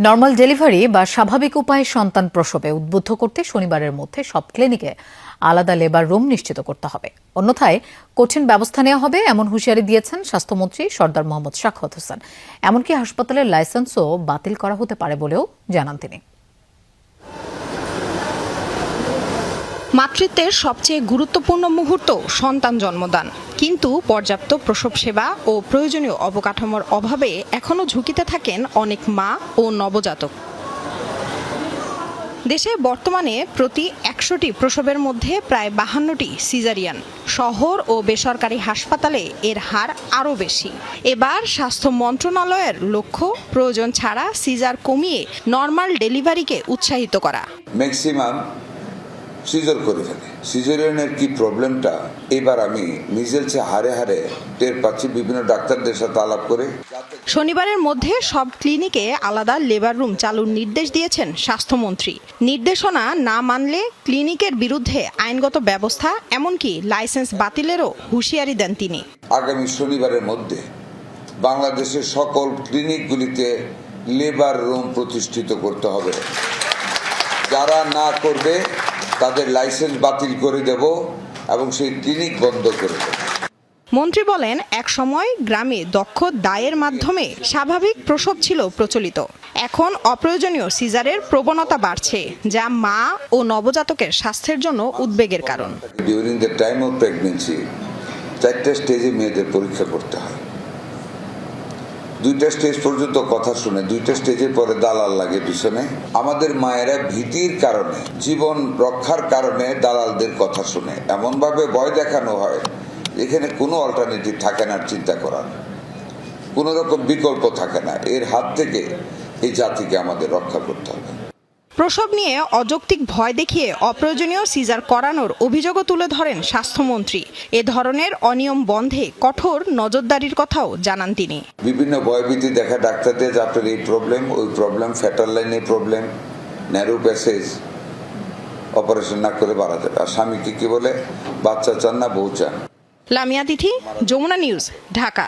Normal delivery বা স্বাভাবিক উপায়ে সন্তান প্রসবে উদ্বুদ্ধ করতে শনিবারের মধ্যে সব ক্লিনিকে আলাদা লেবার রুম নিশ্চিত করতে হবে, অন্যথায় কঠিন ব্যবস্থা নেওয়া হবে এমন হুঁশিয়ারি দিয়েছেন স্বাস্থ্যমন্ত্রী সরদার মোহাম্মদ সাখাওয়াত হোসেন। এমনকি হাসপাতালের লাইসেন্সও বাতিল করা হতে পারে বলেও জানান তিনি। মাতৃত্বের সবচেয়ে গুরুত্বপূর্ণ মুহূর্ত সন্তান জন্মদান, কিন্তু পর্যাপ্ত প্রসব সেবা ও প্রয়োজনীয় অবকাঠামোর অভাবে এখনও ঝুঁকিতে থাকেন অনেক মা ও নবজাতক। দেশে বর্তমানে প্রতি ১০০টি প্রসবের মধ্যে প্রায় ৫২টি সিজারিয়ান। শহর ও বেসরকারি হাসপাতালে এর হার আরও বেশি। এবার স্বাস্থ্য মন্ত্রণালয়ের লক্ষ্য প্রয়োজন ছাড়া সিজার কমিয়ে নর্মাল ডেলিভারিকে উৎসাহিত করা। ম্যাক্সিমাম সিজার করে ফেলে। সিজারিয়ানের কি প্রবলেমটা এবার আমি নিজের চেয়ে হারে হারে টের পাচ্ছি বিভিন্ন ডাক্তারদের সাথে আলাপ করে। শনিবারের মধ্যে সব ক্লিনিকে আলাদা লেবার রুম চালুর নির্দেশ দিয়েছেন স্বাস্থ্যমন্ত্রী। নির্দেশনা না মানলে ক্লিনিকের বিরুদ্ধে আইনগত ব্যবস্থা, এমনকি লাইসেন্স বাতিলেরও হুঁশিয়ারি দেন তিনি। আগামী শনিবারের মধ্যে বাংলাদেশের সকল ক্লিনিকগুলিতে লেবার রুম প্রতিষ্ঠিত করতে হবে। যারা না করবে তাদের লাইসেন্স বাতিল করে দেব এবং সেই ক্লিনিক বন্ধ করে দেব। মন্ত্রী বলেন, এক সময় গ্রামে দক্ষ দায়ের মাধ্যমে স্বাভাবিক প্রসব ছিল প্রচলিত। এখন অপ্রয়োজনীয় সিজারের প্রবণতা বাড়ছে, যা মা ও নবজাতকের স্বাস্থ্যের জন্য উদ্বেগের কারণ। During the time of pregnancy 4টা স্টেজে মেয়েদের পরীক্ষা করতে হয়। 2টা স্টেজ পর্যন্ত কথা শুনে 2টা স্টেজের পরে দালাল লাগে পিছনে। আমাদের মায়েরা ভীতির কারণে, জীবন রক্ষার কারণে দালালদের কথা শুনে এমনভাবে ভয় দেখানো হয়, এখানে কোনো অল্টারনেটিভ থাকে না, চিন্তা করার কোনো রকম বিকল্প থাকে না। এর হাত থেকে এই জাতিকে আমাদের রক্ষা করতে হবে। প্রসব নিয়ে অযৌক্তিক ভয় দেখিয়ে অপ্রয়োজনীয় সিজার করানোর অভিযোগও তুলে ধরেন স্বাস্থ্যমন্ত্রী। এ ধরনের অনিয়ম বন্ধে কঠোর নজরদারির কথাও জানান তিনি। বিভিন্ন ভয়ভীতি দেখা ডাক্তারদের, আপনার এই প্রবলেম, ওই প্রবলেম, ফ্যাটার লাইনে প্রবলেম, ন্যারো প্যাসেজ, অপারেশন না করে বাড়া যাবে। আর স্বামীকে কি বলে, বাচ্চা চান না বউ চান। লামিয়া তিথি, যমুনা নিউজ, ঢাকা।